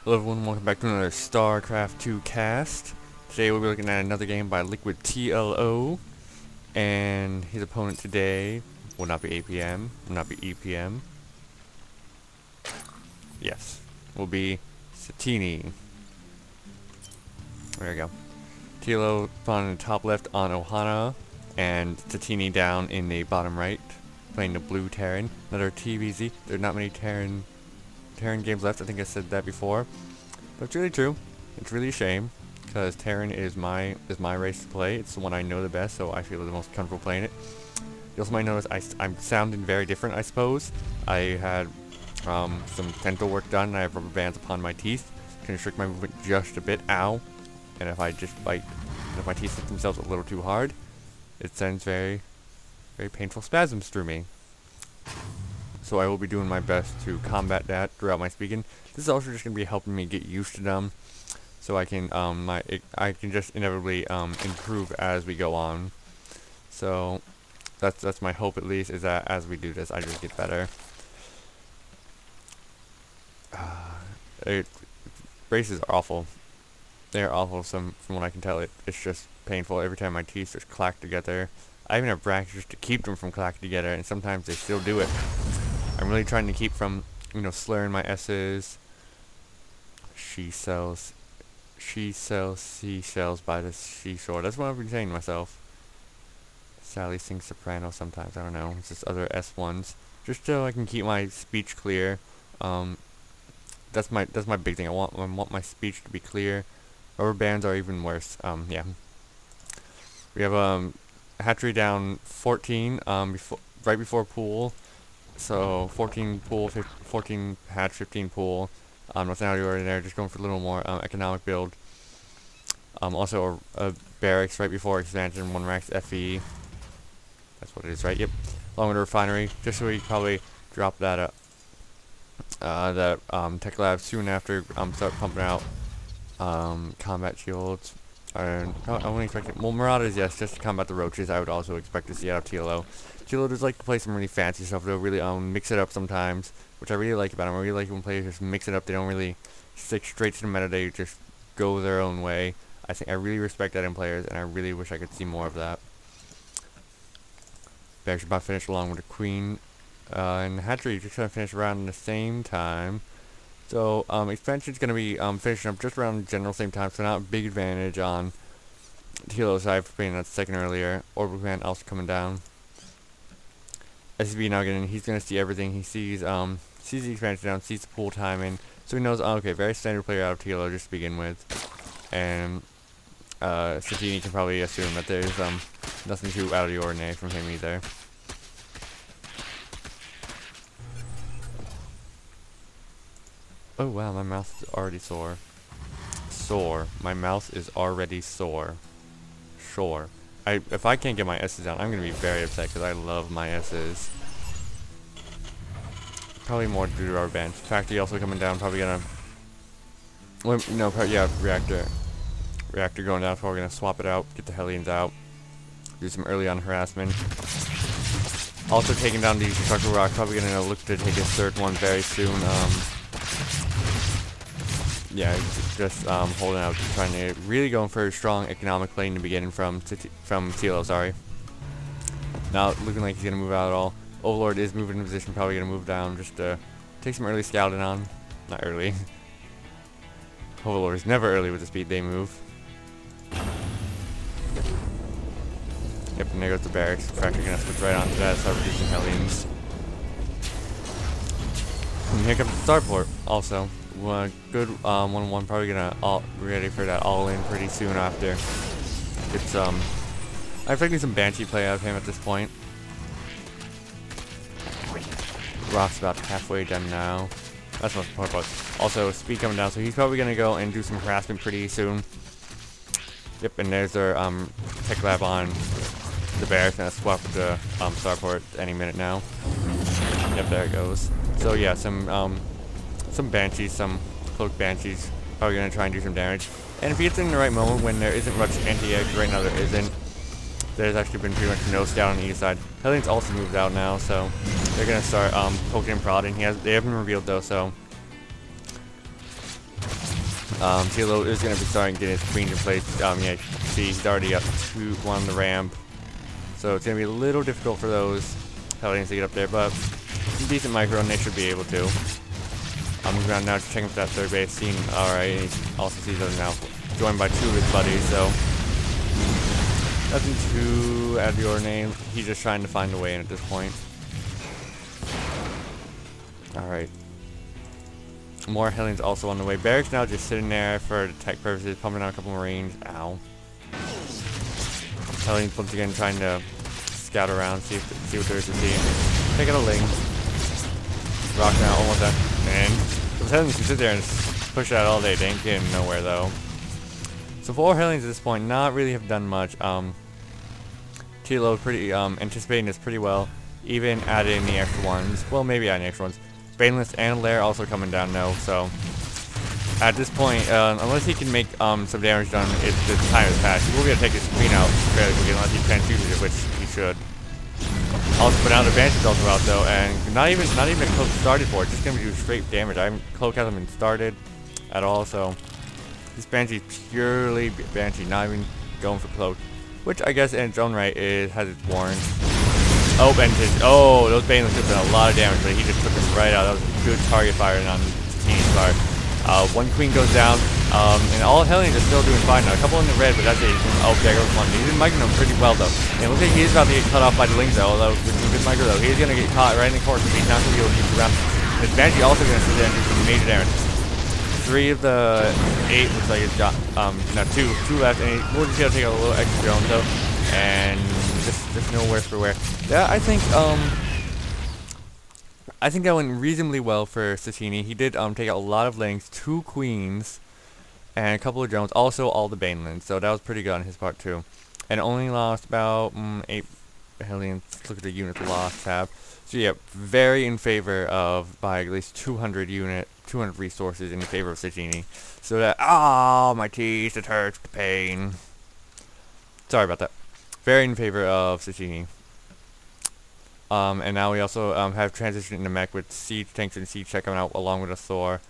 Hello everyone, welcome back to another StarCraft 2 cast. Today we'll be looking at another game by Liquid.TLO, and his opponent today will not be APM, will not be EPM. Yes, will be Sataiini. There we go. TLO spawned in the top left on Ohana, and Sataiini down in the bottom right, playing the blue Terran. Another TvZ. There are not many Terran games left. I think I said that before, but it's really true. It's really a shame because Terran is my race to play. It's the one I know the best, so I feel the most comfortable playing it. You also might notice I'm sounding very different. I suppose I had some dental work done, and I have rubber bands upon my teeth to restrict my movement just a bit. Ow! And if I just bite, and if my teeth hit themselves a little too hard, it sends very painful spasms through me. So I will be doing my best to combat that throughout my speaking. This is also just going to be helping me get used to them, so I can I can just inevitably improve as we go on. So that's my hope, at least, is that as we do this, I just get better. Braces are awful. They are awful. From what I can tell, it's just painful every time my teeth just clack together. I even have brackets just to keep them from clacking together, and sometimes they still do it. I'm really trying to keep from, slurring my S's. She sells seashells by the seashore. That's what I've been saying to myself. Sally sings soprano sometimes. I don't know. It's just other S1s. Just so I can keep my speech clear. That's my big thing. I want my speech to be clear. Rubber bands are even worse. Yeah. We have hatchery down 14. Right before pool. So 14 pool, 14 hatch, 15 pool. Nothing out of the ordinary, just going for a little more economic build. Also a barracks right before expansion, 1 racks FE. That's what it is, right? Yep. Along with a refinery, just so we probably drop that tech lab soon after. Start pumping out combat shields. I wouldn't expect it. Well, Marauders, yes, just to combat the roaches. I would also expect to see out of TLO. TLO does like to play some really fancy stuff. They'll really mix it up sometimes, which I really like about them. I really like when players just mix it up. They don't really stick straight to the meta. They just go their own way. I really respect that in players, and I really wish I could see more of that. Barracks about to finish along with the Queen, and Hatchery just gonna finish around the same time. So expansion's gonna be finishing up just around the general same time. So not a big advantage on TLO's side for being that second earlier. Orbital Command also coming down. SCB now getting, he's gonna see everything. He sees the expansion down, sees the pool timing, so he knows, okay, very standard player out of TLO just to begin with. And Sataiini can probably assume that there's nothing too out of the ordinary from him either. Oh wow, my mouth is already sore. My mouth is already sore. Sure. If I can't get my S's down, I'm going to be very upset because I love my S's. Probably more due to rubber bands. Factory also coming down, probably going to... Well, no, yeah, reactor. Reactor going down, so we're going to swap it out, get the Hellions out. Do some early on harassment. Also taking down the Constructor Rock, probably going to look to take his third one very soon. Yeah, just holding out, trying to really going for a strong economic play in the beginning from TLO, sorry. Now looking like he's gonna move out at all. Overlord is moving in position, probably gonna move down just to take some early scouting on. Not early. Overlord is never early with the speed they move. Yep, and there goes the barracks. Factory gonna switch right onto that, start reducing Hellions. And here comes the starport also. Good 1-1, probably gonna ready for that all-in pretty soon after. It's I'm expecting some Banshee play out of him at this point. Rock's about halfway done now. That's most important. Also, speed coming down, so he's probably gonna go and do some harassment pretty soon. Yep, and there's their tech lab on the barracks, gonna swap with the starport any minute now. Yep, there it goes. So yeah, some Banshees, some cloaked Banshees, probably going to try and do some damage. And if he gets in the right moment when there isn't much anti-egg, right now there isn't. There's actually been pretty much no scout on the east side. Hellions also moved out now, so they're going to start poking and prodding. They haven't revealed though, so TLO is going to be starting getting his queens in place. Yeah, see, he's already up to one on the ramp. So it's going to be a little difficult for those Hellions to get up there, but some decent micro and they should be able to. I'm moving around now, just checking for that third base scene. Alright, he also sees us now, joined by two of his buddies, so nothing too out of the ordinary. He's just trying to find a way in at this point. Alright. More Hellions also on the way. Barracks now just sitting there for tech purposes, pumping out a couple Marines. Ow. Hellions once again trying to scout around, see what there is to see. Take out a Ling. Rock now, almost done. And those Hellions can sit there and push out all day. They ain't getting nowhere though. So 4 Hellions at this point, not really have done much. TLO pretty anticipating this pretty well. Even added in the extra ones. Well, maybe adding the extra ones. Baneless and Lair also coming down now, so at this point, unless he can make some damage done, the time has passed. He will be able to take his queen out fairly quickly unless he transfuses it, which he should. Also, but now the Banshee is also out though, and not even a cloak started for it. Just gonna do straight damage. Cloak hasn't been started at all, so this Banshee purely Banshee, not even going for cloak, which I guess in its own right has its warrant. Oh, and those Baneless have done a lot of damage, but he just took him right out. That was a good target firing on Sataiini's part. One queen goes down, and all Hellions are still doing fine now. A couple in the red, but that's it. Oh, there goes one. He's been microing them pretty well, though. And it looks like he is about to get cut off by the Lings, though, although with some good micro, though. He's going to get caught right in the corner, so he's not going to be able to use the round. His Banshee also going to sit there and do some major damage. 3 of the 8 looks like it's got, no, two left, and we'll just be able to take a little extra drone, though, and just nowhere for where. Yeah, I think that went reasonably well for Sataiini. He did take out a lot of Lings, 2 queens, and a couple of drones, also all the Banelands, so that was pretty good on his part too. And only lost about 8 Hellions. Let's look at the units lost tab. So yeah, very in favor of, by at least 200 resources in favor of Sataiini. So that, my teeth, it hurts, the pain. Sorry about that. Very in favor of Sataiini. And now we also have transitioned into mech with siege tanks and siege tech coming out along with a Thor.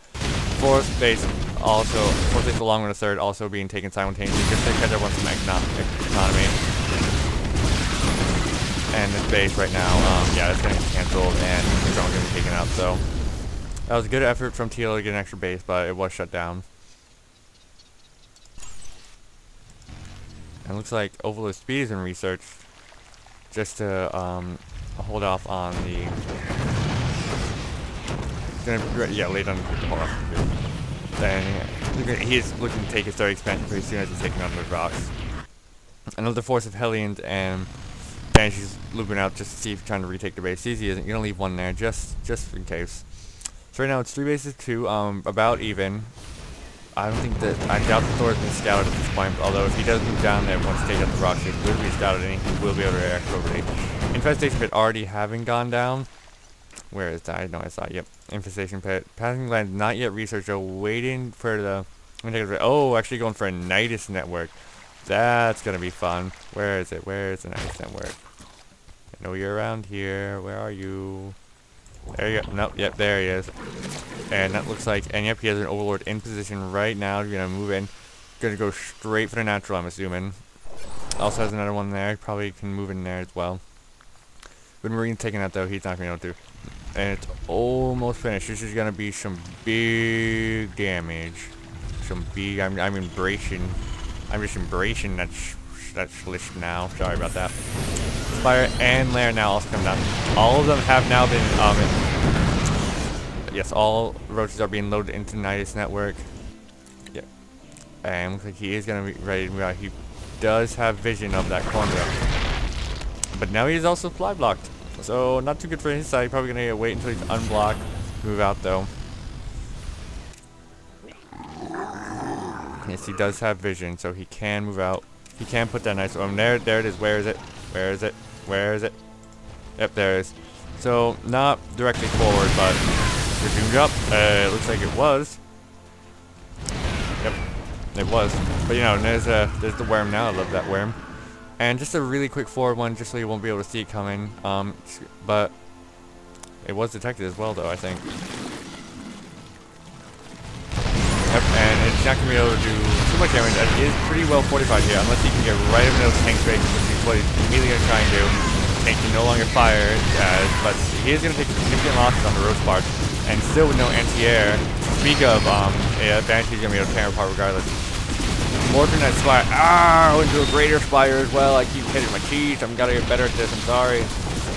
Fourth base along with a third also being taken simultaneously just to catch up on some economy. And this base right now, yeah, that's going to get cancelled and the drone's going to be taken out. So that was a good effort from TLO to get an extra base, but it was shut down. And it looks like Overlord Speed is in research just to hold off on the. Yeah, late on the hold off. Then he's looking to take his third expansion pretty soon as he's taking on those rocks. Another force of Hellions and Banshee's looping out just to see if he's trying to retake the base. Sees he isn't. You're gonna leave one there just in case. So right now it's 3 bases, 2, about even. I don't think that, I doubt the Thor has been scouted at this point, although if he does move down there once he takes out the rocks, he will be scouted and he will be able to react over the infestation pit already having gone down. Where is that? I know I saw it. Yep. Infestation pit. Passing glands not yet researched, though, waiting for the, oh, actually going for a Nidus network. That's gonna be fun. Where is it? Where is the Nidus network? I know you're around here. Where are you? There you go. Nope, yep, there he is. And that looks like, and yep, he has an Overlord in position right now. He's gonna move in. Gonna go straight for the natural, I'm assuming. Also has another one there. Probably can move in there as well. With Marine's taking that though, he's not gonna be able to. And it's almost finished. This is gonna be some big damage. Some big, I'm embracing. I'm just embracing that schlish now. Sorry about that. Fire and Lair now also come down. All of them have now been, yes, all roaches are being loaded into Nidus network. Yep. And looks like he is going to be ready to move out. He does have vision of that corner. But now he is also fly blocked. So not too good for his side. Probably going to wait until he's unblocked. Move out though. Yes, he does have vision, so he can move out. He can put that nice. There it is. Where is it? Where is it? Where is it? Yep, there it is. So not directly forward, but zoomed up. It looks like it was. Yep, it was. But you know, there's the worm now. I love that worm. And just a really quick forward one, just so you won't be able to see it coming. But it was detected as well, though, I think. Yep, and it's he's not going to be able to do too much damage, as he is pretty well fortified here, unless he can get right in the middle of the tank break, which is what he's immediately going to try and do. Tank can no longer fire, but he is going to take significant losses on the road sparks, and still with no anti-air. Speak of, Banshee's going to be able to tear him apart regardless. Morphing that Spire, into a Greater Spire as well. I keep hitting my cheese. I'm gotta get better at this, I'm sorry.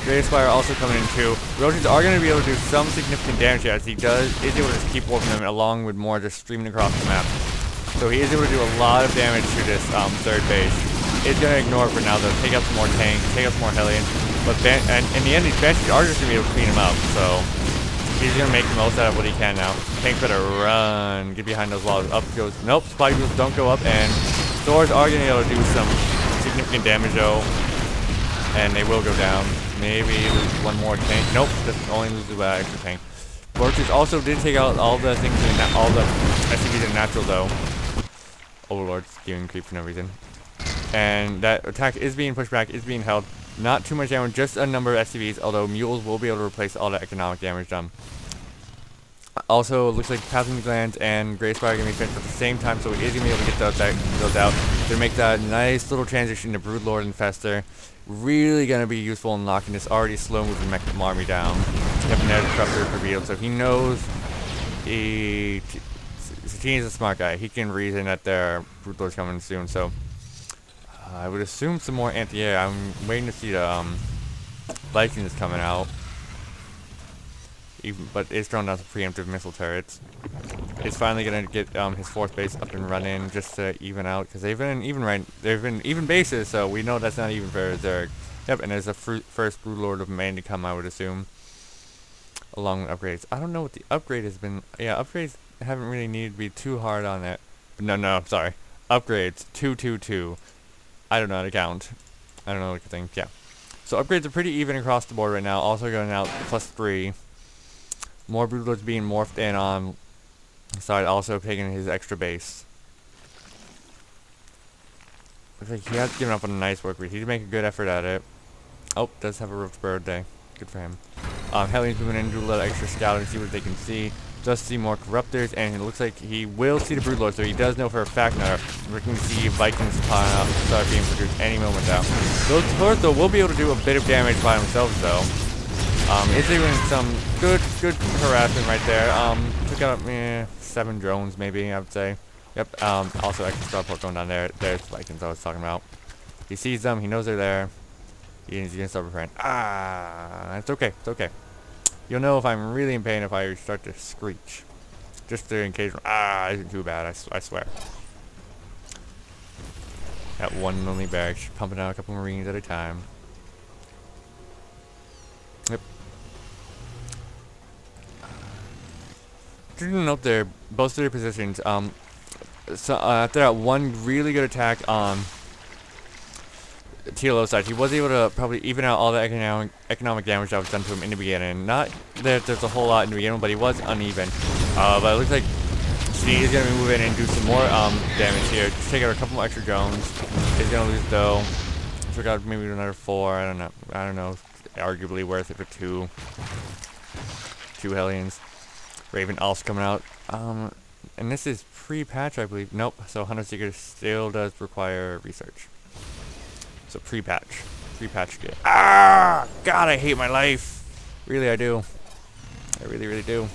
Greater Spire also coming in too. Roaches are going to be able to do some significant damage here, as he is able to keep warping them along with more just streaming across the map. So he is able to do a lot of damage to this third base. It's going to ignore it for now though, take out some more tanks, take out some more Hellions. But and in the end, these Banshees are just going to be able to clean him up, so he's going to make the most out of what he can now. Tanks better run, get behind those walls. Up goes, nope, supply wheels don't go up, and Thors are going to be able to do some significant damage though. And they will go down. Maybe lose one more tank. Nope, just only loses that extra tank. Roaches also did take out all the things in all the SCVs in natural though. Overlord's giving creep for no reason. And that attack is being pushed back, is being held. Not too much damage, just a number of SCVs, although mules will be able to replace all the economic damage done. Also, it looks like Pathogen Glands and Grey Spire are going to be finished at the same time, so he is going to be able to get those out. To make that nice little transition to Broodlord and Fester. Really going to be useful in locking this already slow moving mech army down. Yep, and there's a Disruptor revealed, so he knows Sataiini's a smart guy. He can reason that their Broodlord's coming soon, so I would assume some more anti-air. I'm waiting to see the Vikings coming out. But it's throwing down some preemptive missile turrets. It's finally gonna get his fourth base up and running just to even out, because they've been even bases, so we know that's not even for Zerg. Yep, and there's a first Broodlord of Maine to come, I would assume, along with upgrades. I don't know what the upgrade has been. Yeah, upgrades haven't really needed to be too hard on it. No, sorry. Upgrades 222. I don't know how to count. I don't know what to think. Yeah. So upgrades are pretty even across the board right now. Also going out +3. More Broodlords being morphed in on the side, also taking his extra base. Looks like he has given up on a nice work rate. He did make a good effort at it. Oh, does have a Roach Bird day. Good for him. Hellions moving in, do a little extra scouting, see what they can see. Does see more Corruptors, and it looks like he will see the Broodlord, so he does know for a fact now we can see Vikings start being produced any moment now. Those Thors, though, will be able to do a bit of damage by themselves, though. It's doing some good harassment right there. Took out 7 drones, maybe, I would say. Yep, also extra starport going down there. There's Vikings I was talking about. He sees them, he knows they're there. He's gonna start preparing. It's okay, it's okay. You'll know if I'm really in pain if I start to screech. Just the occasional, isn't too bad, I swear. That one lonely barracks, pumping out a couple Marines at a time. Yep. Just to note there, both of their positions, so after that one really good attack on TLO side, he was able to probably even out all the economic damage that was done to him in the beginning. Not that there's a whole lot in the beginning, but he was uneven. But it looks like he is going to move in and do some more damage here. Just take out a couple more extra drones. He's going to lose though. Took out maybe another 4. I don't know. Arguably worth it for 2 Hellions. Raven also coming out. And this is pre-patch, I believe. Nope. So Hunter Seeker still does require research. So pre-patch. Pre-patch good. God, I hate my life. Really, I do. I really do.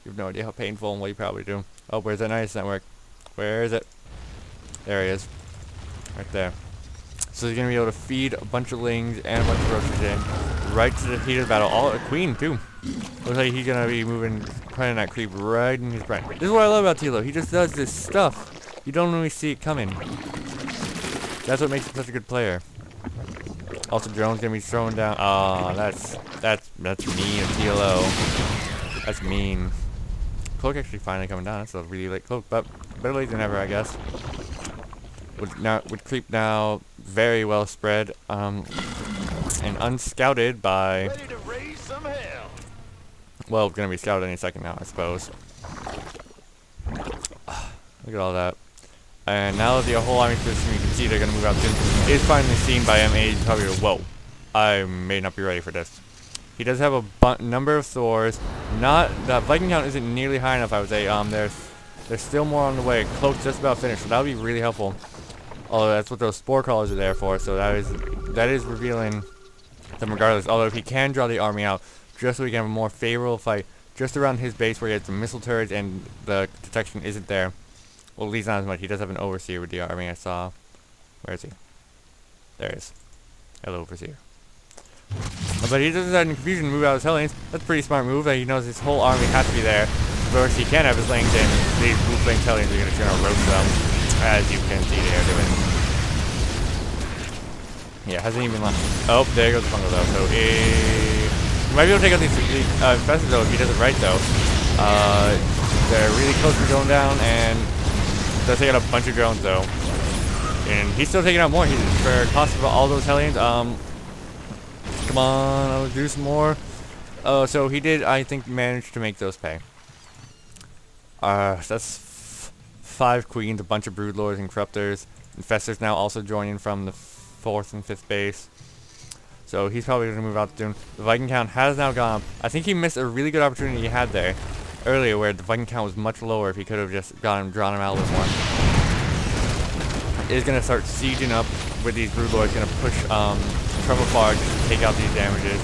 You have no idea how painful, and well, you probably do. Oh, where's that nice network? Where is it? There he is. Right there. So he's going to be able to feed a bunch of lings and a bunch of roaches in. Right to the heat of the battle. All a queen, too. Looks like he's going to be moving, putting that creep right in his brain. This is what I love about TLO. He just does this stuff. You don't really see it coming. That's what makes him such a good player. Also, drone's gonna be thrown down. Oh, that's mean of TLO. That's mean. Cloak actually finally coming down. That's a really late cloak, but better late than ever, I guess. Would creep now very well spread, and unscouted by. Ready to raise some hell. Well, gonna be scouted any second now, I suppose. Look at all that. And now that the whole army system, you can see they're going to move out soon, is finally seen by MA. He's probably like, whoa, I may not be ready for this. He does have a number of Thors. Not, the Viking count isn't nearly high enough, I would say. There's There's still more on the way. Cloak's just about finished, so that would be really helpful. Although that's what those spore crawlers are there for, so that is revealing them regardless. Although if he can draw the army out, just so we can have a more favorable fight, just around his base where he has the missile turrets and the detection isn't there. Well, at least not as much. He does have an overseer with the army, I saw. Where is he? There he is. Hello, overseer. But he doesn't have any confusion to move out his Hellions. That's a pretty smart move. He knows his whole army has to be there. Of course, he can have his lanes in. These blue flame Hellions are going to try to roast them, as you can see they are doing. Yeah, hasn't even left. Oh, there goes the fungal though. So he might be able to take out these infestors though if he does it right though. They're really close to going down, and does take out a bunch of drones though. And he's still taking out more. He's for cost of all those Hellions. Come on, I'll do some more. Oh, so he did, I think, manage to make those pay. That's 5 queens, a bunch of broodlords and corruptors. Infestors now also joining from the 4th and 5th base. So he's probably going to move out soon. The Viking count has now gone up. I think he missed a really good opportunity he had there earlier, where the Viking count was much lower if he could have just drawn him out a little more. Is going to start sieging up with these broodlords, going to push from afar just to take out these damages.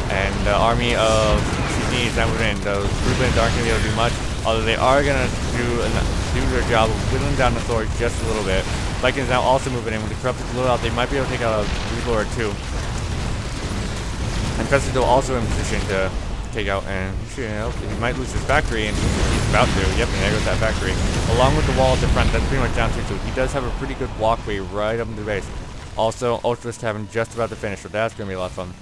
And the army of Tataiini is now moving in. Those broodlords aren't going to be able to do much, although they are going to do their job of whittling down the sword just a little bit. Vikings now also moving in with the corrupted loadout. They might be able to take out a broodlord too. And Festo also in position to take out, and he might lose his factory, and he's about to. Yep, and there goes that factory. Along with the wall at the front, that's pretty much down to. So he does have a pretty good walkway right up into the base. Also, Ultra's Tavern just about to finish, so that's going to be a lot of fun.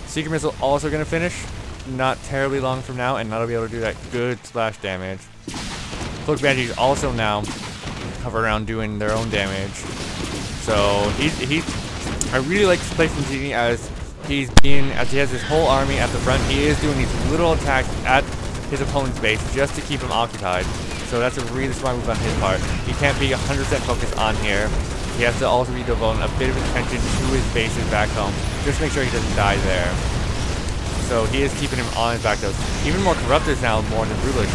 Secret Missile also going to finish, not terribly long from now, and that'll be able to do that good splash damage. Cloak Banshees also now hover around doing their own damage. So I really like this play from Tataiini as he has his whole army at the front. He is doing these little attacks at his opponent's base just to keep him occupied. So that's a really smart move on his part. He can't be 100% focused on here. He has to also be devoting a bit of attention to his bases back home. Just make sure he doesn't die there. So he is keeping him on his back though. Even more corruptors now, more than rulers.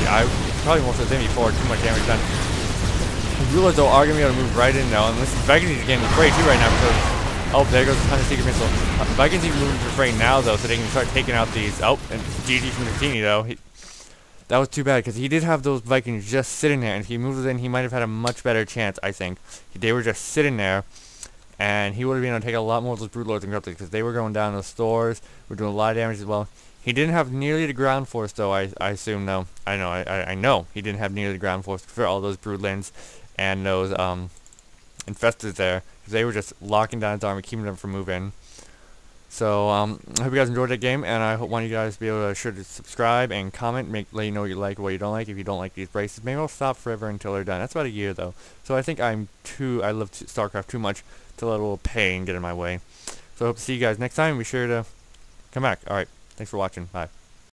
Probably more so than before. Too much damage done. The rulers though are going to be able to move right in now. And this Vikings is getting afraid too right now because oh, there goes a ton of Secret Missile. Vikings even moving to fray now, though, so they can start taking out these. Oh, and GG from Tataiini, though. That was too bad, because he did have those Vikings just sitting there, and if he moves in, he might have had a much better chance, I think. They were just sitting there, and he would have been able to take a lot more of those Broodlords and Corruptors, because they were going down those stores, were doing a lot of damage as well. He didn't have nearly the ground force, though, I assume, no. I know he didn't have nearly the ground force for all those Broodlands and those, infestors there. They were just locking down his army, keeping them from moving. So, I hope you guys enjoyed that game, and I want you guys to be able to subscribe and comment, let you know what you like, what you don't like. If you don't like these braces, maybe I'll stop forever until they're done. That's about a year, though. So I think I love StarCraft too much to let a little pain get in my way. So I hope to see you guys next time. Be sure to come back. Alright, thanks for watching. Bye.